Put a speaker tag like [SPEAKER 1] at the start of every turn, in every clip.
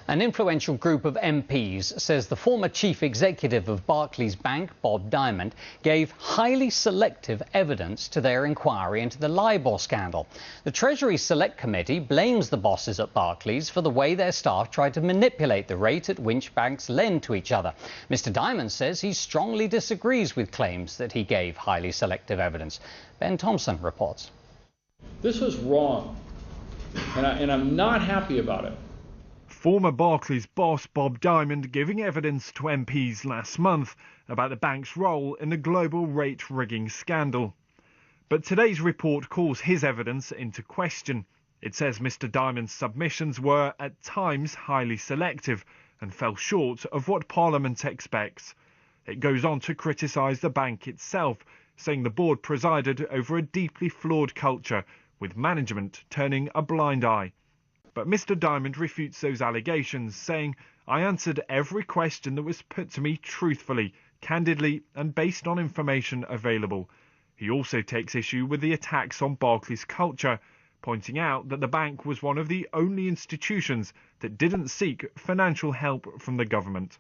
[SPEAKER 1] An influential group of MPs says the former chief executive of Barclays Bank, Bob Diamond, gave highly selective evidence to their inquiry into the LIBOR scandal. The Treasury Select Committee blames the bosses at Barclays for the way their staff tried to manipulate the rate at which banks lend to each other. Mr. Diamond says he strongly disagrees with claims that he gave highly selective evidence. Ben Thompson reports.
[SPEAKER 2] This is wrong, and I'm not happy about it.
[SPEAKER 3] Former Barclays boss Bob Diamond giving evidence to MPs last month about the bank's role in the global rate rigging scandal. But today's report calls his evidence into question. It says Mr. Diamond's submissions were at times highly selective and fell short of what Parliament expects. It goes on to criticise the bank itself, saying the board presided over a deeply flawed culture, with management turning a blind eye. But Mr. Diamond refutes those allegations, saying, "I answered every question that was put to me truthfully, candidly and based on information available." He also takes issue with the attacks on Barclays' culture, pointing out that the bank was one of the only institutions that didn't seek financial help from the government.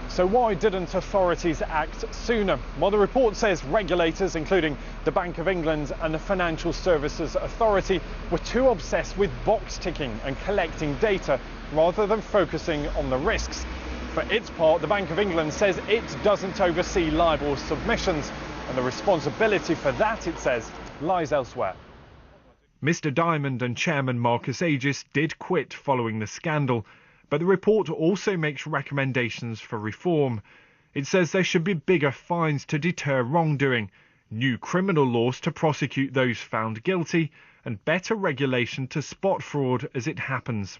[SPEAKER 3] So why didn't authorities act sooner? Well, the report says regulators, including the Bank of England and the Financial Services Authority, were too obsessed with box ticking and collecting data rather than focusing on the risks. For its part, the Bank of England says it doesn't oversee LIBOR submissions, and the responsibility for that, it says, lies elsewhere. Mr. Diamond and Chairman Marcus Aegis did quit following the scandal. But the report also makes recommendations for reform. It says there should be bigger fines to deter wrongdoing, new criminal laws to prosecute those found guilty, and better regulation to spot fraud as it happens.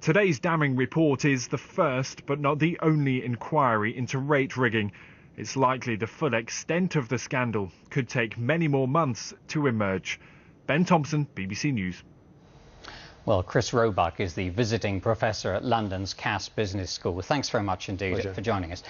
[SPEAKER 3] Today's damning report is the first but not the only inquiry into rate rigging. It's likely the full extent of the scandal could take many more months to emerge. Ben Thompson, BBC News.
[SPEAKER 1] Well, Chris Roebuck is the visiting professor at London's Cass Business School. Thanks very much indeed for joining us.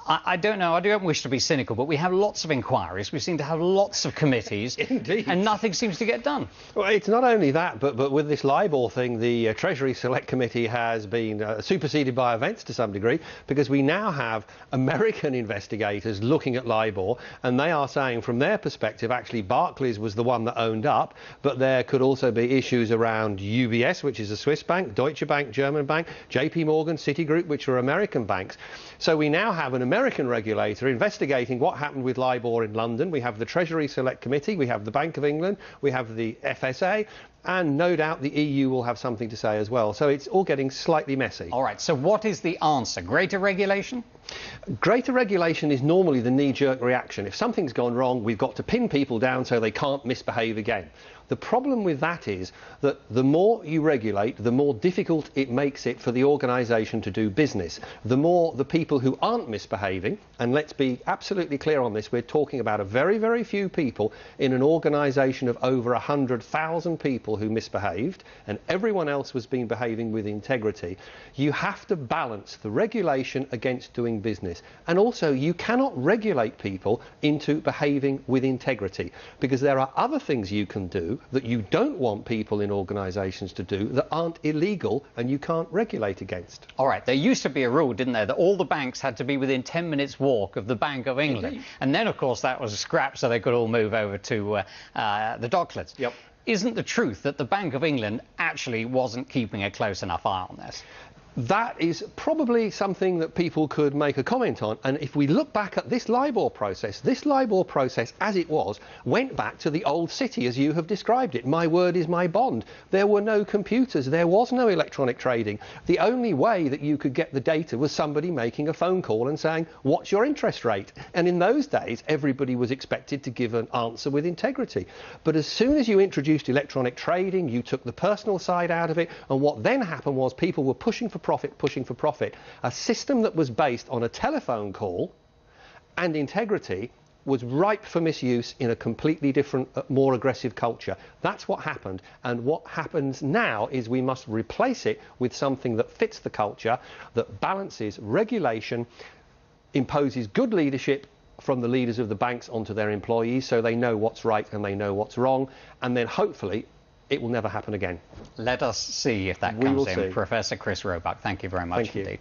[SPEAKER 1] I don't wish to be cynical, but we have lots of inquiries. We seem to have lots of committees.
[SPEAKER 4] Indeed.
[SPEAKER 1] And nothing seems to get done.
[SPEAKER 4] Well, it's not only that, but with this LIBOR thing, the Treasury Select Committee has been superseded by events to some degree, because we now have American investigators looking at LIBOR, and they are saying from their perspective, actually, Barclays was the one that owned up, but there could also be issues around UBS, which is a Swiss bank, Deutsche Bank, German bank, JP Morgan, Citigroup, which are American banks. So we now have an American regulator investigating what happened with LIBOR in London. We have the Treasury Select Committee, we have the Bank of England, we have the FSA, and no doubt the EU will have something to say as well. So it's all getting slightly messy.
[SPEAKER 1] All right, so what is the answer? Greater regulation?
[SPEAKER 4] Greater regulation is normally the knee-jerk reaction. If something's gone wrong, we've got to pin people down so they can't misbehave again. The problem with that is that the more you regulate, the more difficult it makes it for the organisation to do business. The more the people who aren't misbehaving, and let's be absolutely clear on this, we're talking about a very, very few people in an organisation of over 100,000 people who misbehaved, and everyone else was behaving with integrity. You have to balance the regulation against doing business. And also, you cannot regulate people into behaving with integrity, because there are other things you can do that you don't want people in organisations to do that aren't illegal and you can't regulate against.
[SPEAKER 1] All right, there used to be a rule, didn't there, that all the banks had to be within 10 minutes walk of the Bank of England.
[SPEAKER 4] Indeed.
[SPEAKER 1] And then, of course, that was scrapped so they could all move over to the Docklands.
[SPEAKER 4] Yep.
[SPEAKER 1] Isn't the truth that the Bank of England actually wasn't keeping a close enough eye on this?
[SPEAKER 4] That is probably something that people could make a comment on. And if we look back at this LIBOR process as it was, went back to the old city as you have described it. My word is my bond. There were no computers. There was no electronic trading. The only way that you could get the data was somebody making a phone call and saying, what's your interest rate? And in those days, everybody was expected to give an answer with integrity. But as soon as you introduced electronic trading, you took the personal side out of it. And what then happened was people were pushing for profit. A system that was based on a telephone call and integrity was ripe for misuse in a completely different, more aggressive culture. That's what happened. And what happens now is we must replace it with something that fits the culture, that balances regulation, imposes good leadership from the leaders of the banks onto their employees so they know what's right and they know what's wrong, and then hopefully it will never happen again.
[SPEAKER 1] Let us see if that
[SPEAKER 4] We will
[SPEAKER 1] comes in.
[SPEAKER 4] see.
[SPEAKER 1] Professor Chris Roebuck, thank you very much
[SPEAKER 4] Thank you.
[SPEAKER 1] indeed.